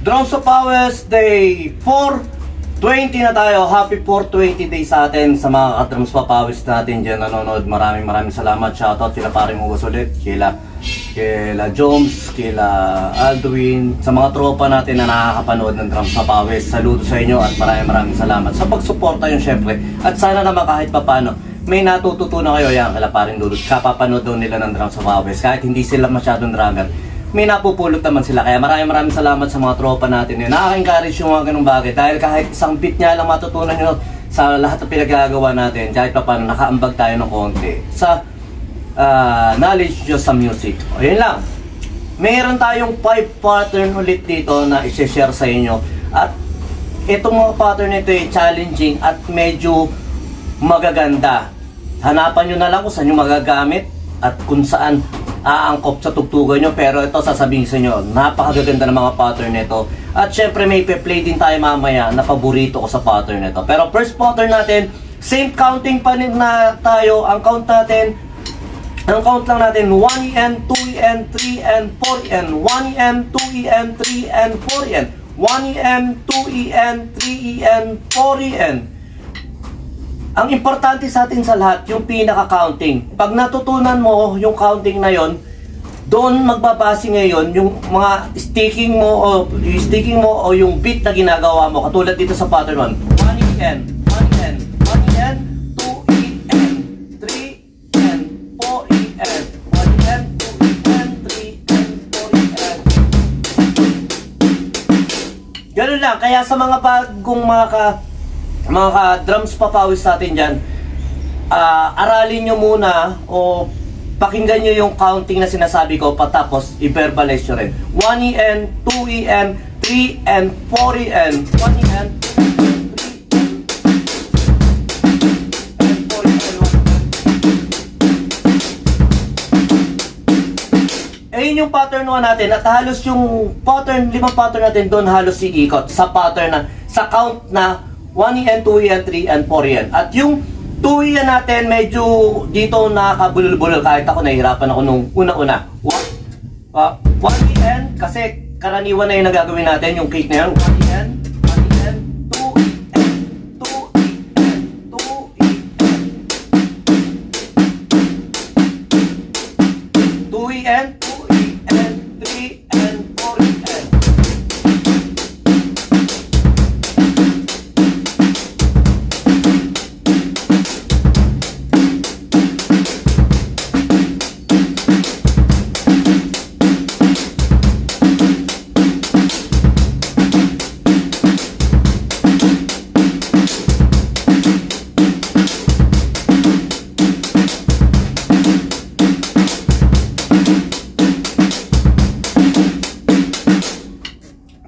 Drums of Powers Day 420 na tayo. Happy 420 day sa atin sa mga ka-Drums of Powers natin dyan nanonood. Maraming salamat. Shoutout kila paring Hugas ulit, kila Joms, kila Aldwin, sa mga tropa natin na nakakapanood ng Drums of Powers. Saludo sa inyo at maraming salamat sa pagsuporta nyo syempre. At sana naman kahit papano may natututunan kayo yan kila paring Dudut. Kapapanood daw nila ng Drums of Powers kahit hindi sila masyadong drummer, may napupulot naman sila. Kaya maraming salamat sa mga tropa natin. Nakaka-encourage yung mga ganung bagay. Dahil kahit isang beat niya lang matutunan nyo sa lahat ng pinagagawa natin, kahit pa paano nakaambag tayo ng konti sa knowledge nyo sa music. O yun lang. Mayroon tayong 5 pattern ulit dito na i-share sa inyo. At itong mga pattern nito ay challenging at medyo magaganda. Hanapan nyo na lang kung saan nyo magagamit at kung saan aangkop sa tugtugan nyo. Pero ito sasabihin sa inyo, napakagaganda ng mga pattern nito. At syempre may pe-play din tayo mamaya na paborito ko sa pattern nito. Pero first pattern natin, same counting pa rin na tayo. Ang count lang natin 1EN, 2EN, 3EN, 4EN, 1EN, 2EN, 3EN, 4EN, 1EN, 2EN, 3EN, 4EN. Ang importante sa atin sa lahat, yung pinaka-counting. Pag natutunan mo yung counting na yon, doon magbabase ngayon yung mga sticking mo o yung beat na ginagawa mo. Katulad dito sa pattern 1. 1EN, 1EN, 1EN, 2EN, 3EN, 4EN, 1EN, 2EN, 3EN, 4EN. Ganun lang. Kaya sa mga bagong mga drums papawis natin dyan, aralin nyo muna o pakinggan nyo yung counting na sinasabi ko, patapos i-verbalize nyo rin. 1EN, 2EN, 3EN, 4EN, 1EN, 2EN, 3EN, 4EN. Ayun yung pattern 1 natin at halos yung pattern, 5 pattern natin doon halos iikot sa pattern na, sa count na 1EN, 2EN, 3EN, 4EN. At yung 2EN natin, medyo dito nakakabulol-bulol. Kahit ako, nahihirapan ako nung una-una. 1EN, kasi karaniwan na yung nagagawin natin, yung kick na yan. 1EN, 1EN, 2EN, 2EN, 2EN. 2EN, 2EN, 3EN, 4EN.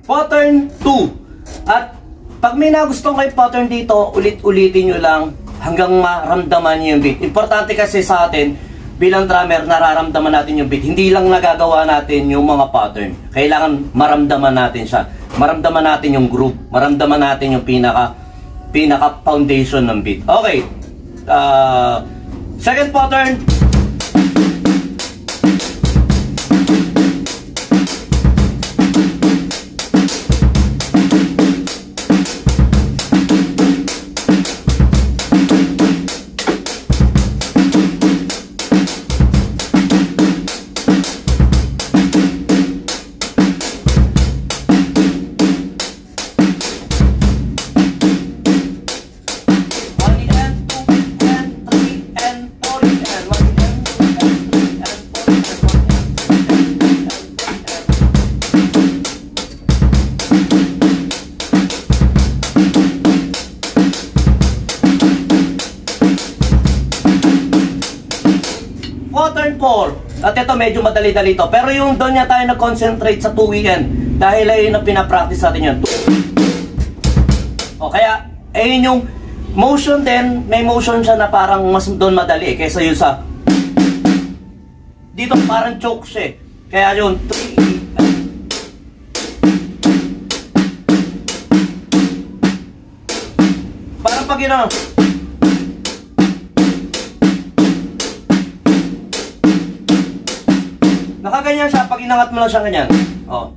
Pattern 2. At pag may nagustuhan kayo pattern dito, ulit-ulitin nyo lang hanggang maramdaman nyo yung beat. Importante kasi sa atin, bilang drummer, nararamdaman natin yung beat. Hindi lang nagagawa natin yung mga pattern. Kailangan maramdaman natin siya. Maramdaman natin yung groove. Maramdaman natin yung pinaka foundation ng beat. Okay. Second pattern. Pattern 4. At ito medyo madali-dali to. Pero yung doon niya tayo nag-concentrate sa 2EN. Dahil ayun na pinapractice natin yun. O kaya, ayun yung motion din. May motion siya na parang mas doon madali kaysa yun sa dito parang choke siya. Kaya yun 3EN. Parang pag yun nakaganyan siya pag inangat mo lang siya ganyan. Oh.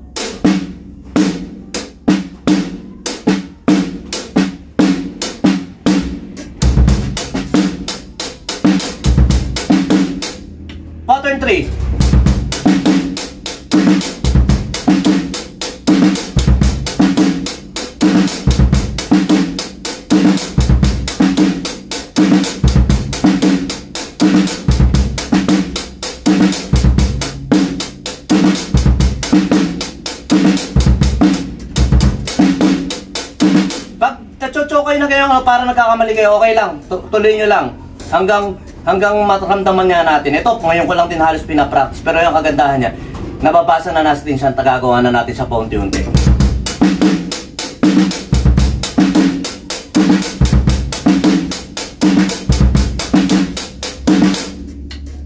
sige, okay lang. Tuloy nyo lang. Hanggang mataramdaman nga natin. Ito, ngayon ko lang din halos pinapractice. Pero yung kagandahan niya, nababasa na natin siya, tagagawa na natin siya paunti-unti.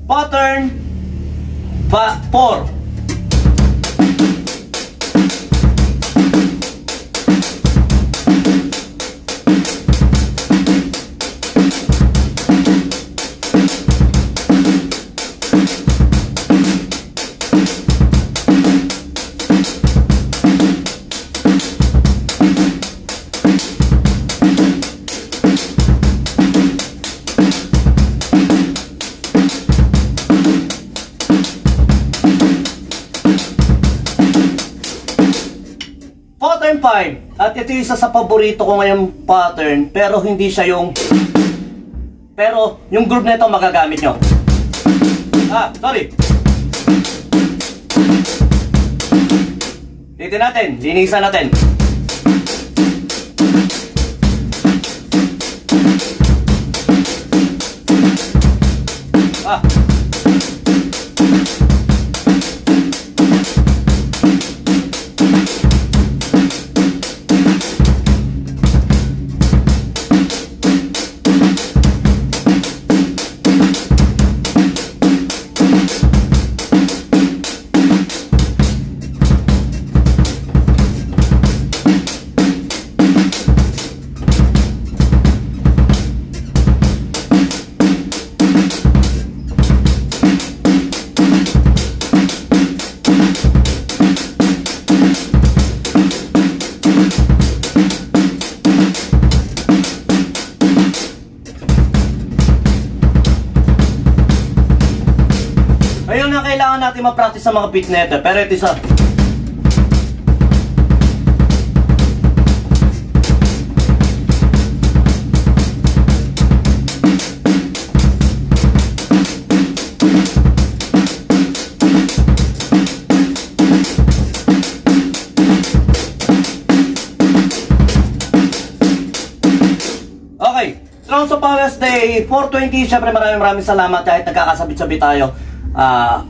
Pattern 4. Pattern 5. At ito yung isa sa paborito ko ngayong pattern, pero hindi siya yung... Pero yung groove na ito magagamit nyo. Sorry. Litin natin, linisan natin. Ayun na kailangan natin ma-practice sa mga beat neto. Pero ito isa. Okay. Strong sa Pawis Day 420. Siyempre maraming salamat kahit nagkakasabit-sabit tayo.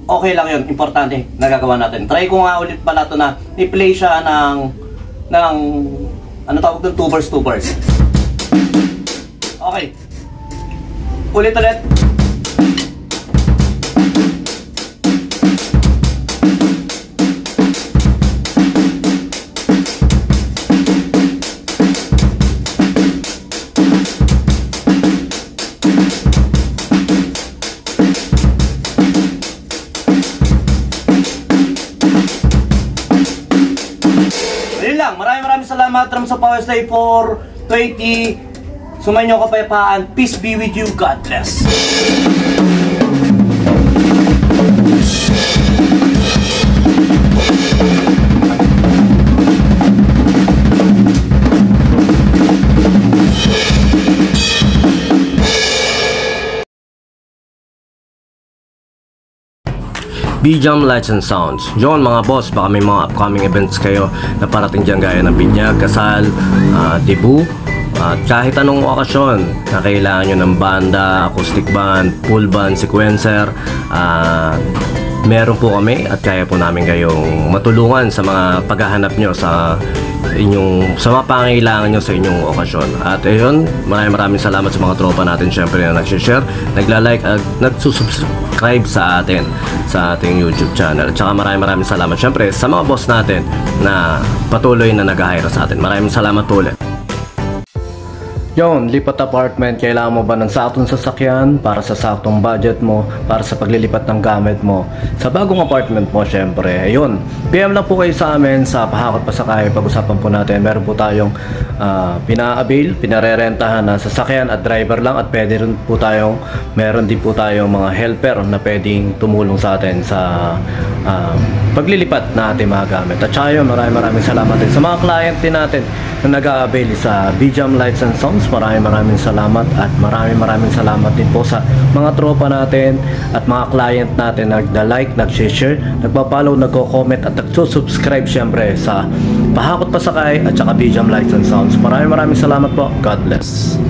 Okay lang yun, importante, nagagawa natin. Try ko nga ulit pala ito na i-play siya ng ano tawag doon, 2 bars, 2 bars. Okay. Ulit. Maraming salamat sa Pawis Day 420. Sumayin nyo kapayapaan. Peace be with you. God bless. B-Jam Lights and Sounds. Yun mga boss, baka may mga upcoming events kayo na parating dyan gaya ng binyag, kasal, debut, at kahit anong okasyon na kailangan nyo ng banda, acoustic band, full band, sequencer, meron po kami at kaya po namin kayong matulungan sa mga paghahanap nyo sa mga pangailangan nyo sa inyong okasyon. At ayun, maraming salamat sa mga tropa natin syempre na nag-share, nagla-like at nagsusubscribe sa atin sa ating YouTube channel. At saka maraming salamat syempre sa mga boss natin na patuloy na nag-hire sa atin. Maraming salamat po ulit. Yon, lipat apartment, kailangan mo ba ng saktong sasakyan para sa saktong budget mo, para sa paglilipat ng gamit mo sa bagong apartment mo syempre. Ayun, PM lang po kayo sa amin sa Pahakot Pasakay. Pag-usapan po natin, meron po tayong pina-avail, pinarerentahan na sasakyan at driver lang, at pwede rin po tayong, meron din po tayong mga helper na pwedeng tumulong sa atin sa paglilipat na ating mga gamit. At saka yun, maraming salamat din sa mga client din natin na nag-a-avail sa B-Jam Lights and Sounds. Maraming salamat, at maraming salamat din po sa mga tropa natin at mga client natin na nagda-like, nag-share, nagpa-follow, nagko-comment at nagsusubscribe syempre sa Pahakot Pasakay at saka B-Jam Lights and Sounds. Maraming salamat po. God bless.